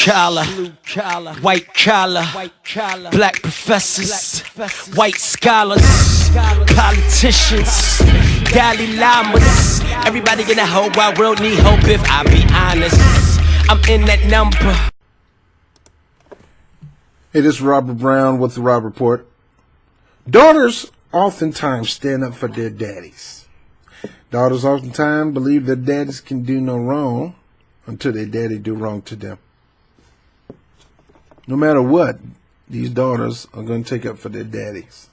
collar, white collar, black professors, white scholars, politicians, Dalai Lamas. Everybody in the whole wide world need hope if I be honest. I'm in that number. Hey, this is Robert Brown with the Rob Report. Daughters oftentimes stand up for their daddies. Daughters oftentimes believe their daddies can do no wrong until their daddy do wrong to them. No matter what, these daughters are going to take up for their daddies.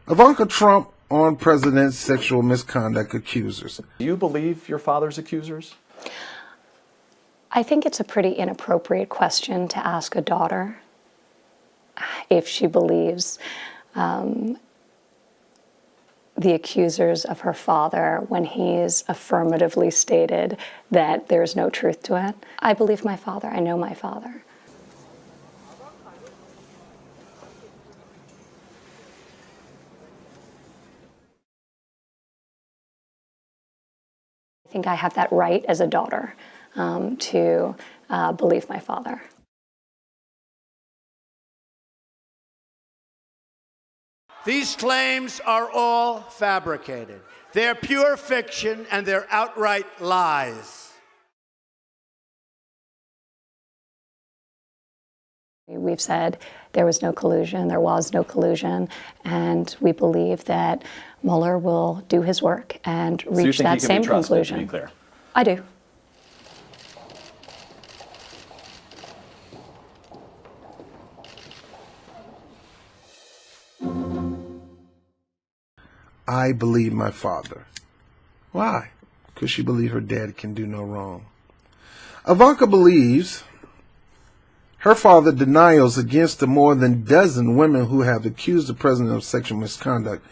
Ivanka Trump on president's sexual misconduct accusers. Do you believe your father's accusers? I think it's a pretty inappropriate question to ask a daughter if she believes the accusers of her father when he's affirmatively stated that there's no truth to it. I believe my father. I know my father. I think I have that right as a daughter to believe my father. These claims are all fabricated. They're pure fiction and they're outright lies. We've said there was no collusion, there was no collusion, and we believe that Mueller will do his work and reach that same conclusion. To be clear. I do. I believe my father. Why? Because she believes her dad can do no wrong. Ivanka believes her father denials against the more than dozen women who have accused the president of sexual misconduct,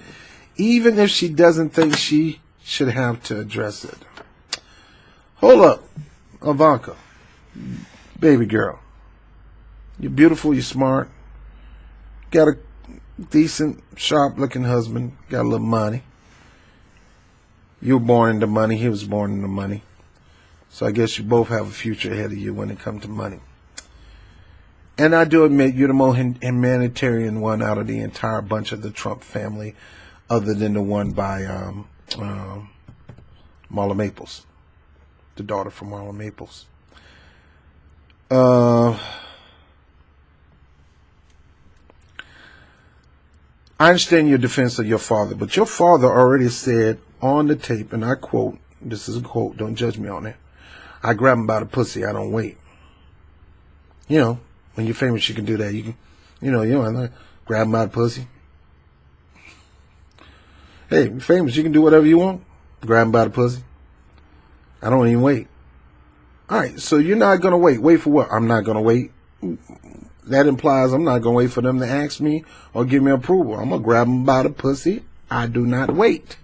even if she doesn't think she should have to address it. Hold up, Ivanka, baby girl. You're beautiful, you're smart, got a decent, sharp-looking husband, got a little money. You were born into money, he was born into money. So I guess you both have a future ahead of you when it comes to money. And I do admit you're the most humanitarian one out of the entire bunch of the Trump family, other than the one by Marla Maples, the daughter from Marla Maples. I understand your defense of your father, but your father already said on the tape, and I quote, this is a quote, don't judge me on it, I grab him by the pussy, I don't wait. You know, when you're famous, you can do that. You can, you know, grab him by the pussy. Hey, you're famous, you can do whatever you want. Grab him by the pussy. I don't even wait. All right, so you're not going to wait. Wait for what? I'm not going to wait. That implies I'm not going to wait for them to ask me or give me approval. I'm going to grab them by the pussy. I do not wait.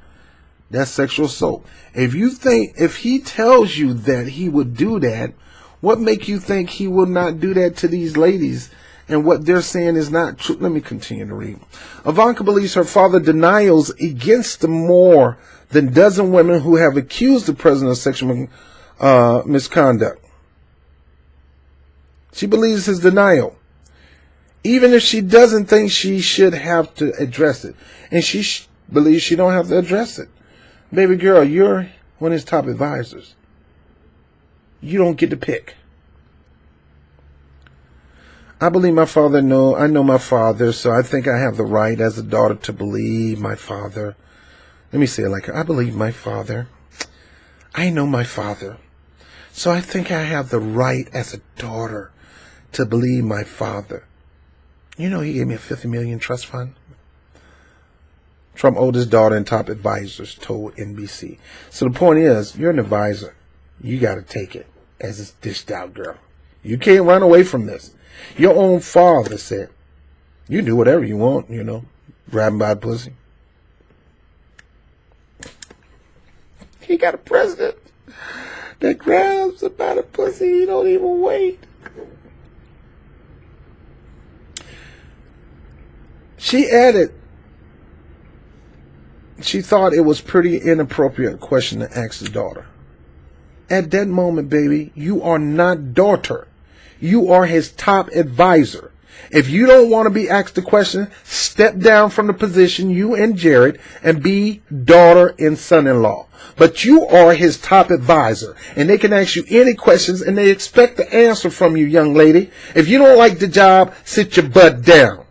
That's sexual assault. If he tells you that he would do that, what makes you think he will not do that to these ladies? And what they're saying is not true. Let me continue to read. Ivanka believes her father denials against the more than dozen women who have accused the president of sexual misconduct. She believes his denial, even if she doesn't think she should have to address it. And she believes she don't have to address it. Baby girl, you're one of his top advisors. You don't get to pick. I believe my father. I know my father, so I think I have the right as a daughter to believe my father. Let me say it like I believe my father. I know my father, so I think I have the right as a daughter to believe my father. You know, he gave me a $50 million trust fund. Trump oldest daughter and top advisors told NBC. So the point is, you're an advisor. You got to take it as it's dished out, girl. You can't run away from this. Your own father said, you do whatever you want, you know, grab him by the pussy. He got a president that grabs him by the pussy. He don't even wait. She added, she thought it was pretty inappropriate question to ask the daughter. At that moment, baby, you are not daughter. You are his top advisor. If you don't want to be asked the question, step down from the position, you and Jared, and be daughter and son-in-law. But you are his top advisor, and they can ask you any questions, and they expect the answer from you, young lady. If you don't like the job, sit your butt down.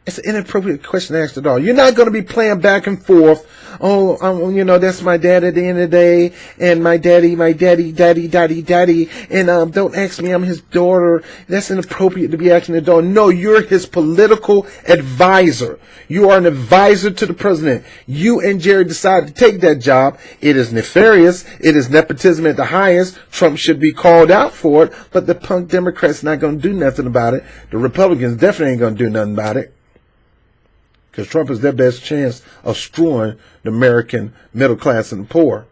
It's an inappropriate question to ask the daughter. You're not going to be playing back and forth. Oh, that's my dad at the end of the day, and my daddy, and don't ask me, I'm his daughter. That's inappropriate to be asking the daughter. No, you're his political advisor. You are an advisor to the president. You and Jerry decided to take that job. It is nefarious. It is nepotism at the highest. Trump should be called out for it, but the punk Democrats not going to do nothing about it. The Republicans definitely ain't going to do nothing about it. Because Trump is their best chance of screwing the American middle class and the poor.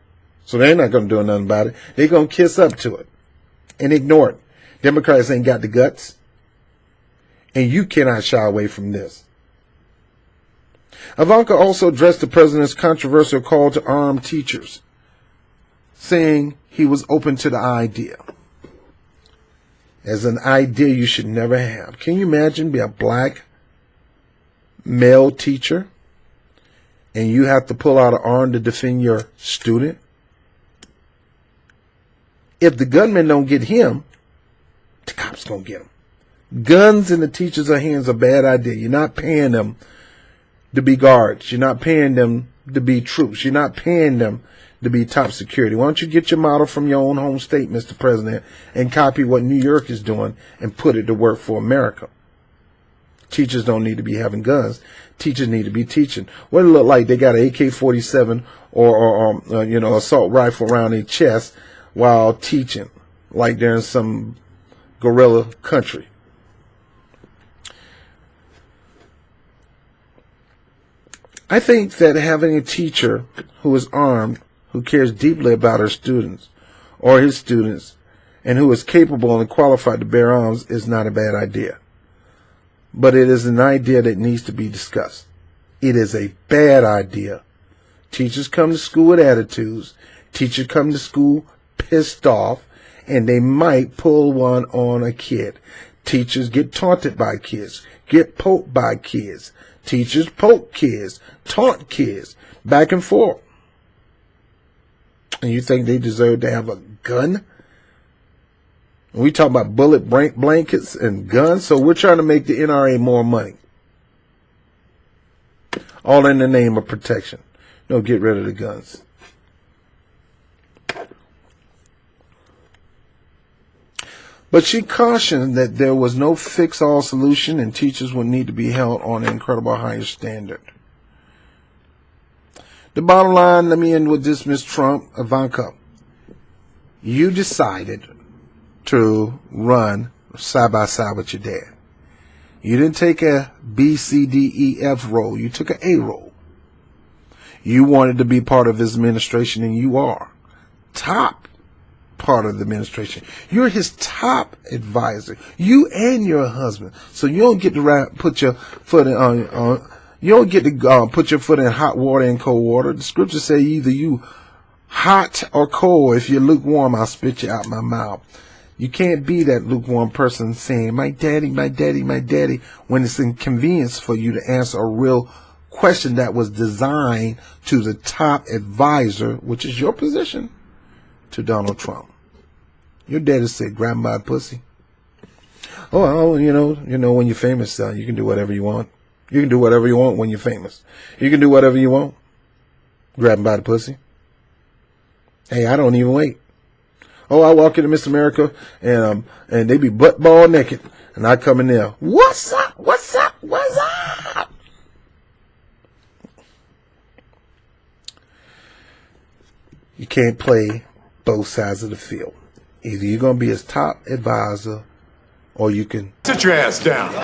So they're not going to do nothing about it. They're going to kiss up to it and ignore it. Democrats ain't got the guts. And you cannot shy away from this. Ivanka also addressed the president's controversial call to arm teachers, saying he was open to the idea. As an idea you should never have. Can you imagine being a black male teacher and you have to pull out an arm to defend your student? If the gunman don't get him, the cops gonna get him. Guns in the teachers' hands are a bad idea. You're not paying them to be guards. You're not paying them to be troops. You're not paying them to be top security. Why don't you get your model from your own home state, Mr. President, and copy what New York is doing and put it to work for America? Teachers don't need to be having guns. Teachers need to be teaching. What it look like? They got an AK-47 or assault rifle around their chest while teaching, like they're in some guerrilla country. I think that having a teacher who is armed, who cares deeply about her students or his students, and who is capable and qualified to bear arms is not a bad idea. But it is an idea that needs to be discussed. It is a bad idea. Teachers come to school with attitudes. Teachers come to school pissed off, and they might pull one on a kid. Teachers get taunted by kids, get poked by kids. Teachers poke kids, taunt kids, back and forth. And you think they deserve to have a gun? We talk about bullet blankets and guns, so we're trying to make the NRA more money. All in the name of protection. No, get rid of the guns. But she cautioned that there was no fix-all solution and teachers would need to be held on an incredible higher standard. The bottom line, let me end with this, Ms. Trump, Ivanka. You decided to run side by side with your dad. You didn't take a B, C, D, E, F role. You took an A role. You wanted to be part of his administration, and you are top part of the administration. You're his top advisor. You and your husband. So you don't get to put your foot in you don't get to put your foot in hot water and cold water. The scriptures say either you hot or cold. If you're lukewarm, I'll spit you out my mouth. You can't be that lukewarm person saying, my daddy, my daddy, my daddy, when it's inconvenience for you to answer a real question that was designed to the top advisor, which is your position, to Donald Trump. Your daddy said, grab my pussy. Oh, you know, when you're famous, you can do whatever you want. You can do whatever you want when you're famous. You can do whatever you want. Grab him by the pussy. Hey, I don't even wait. Oh, I walk into Miss America and they be butt ball naked, and I come in there. What's up? What's up? What's up? You can't play both sides of the field. Either you're gonna be his top advisor, or you can sit your ass down.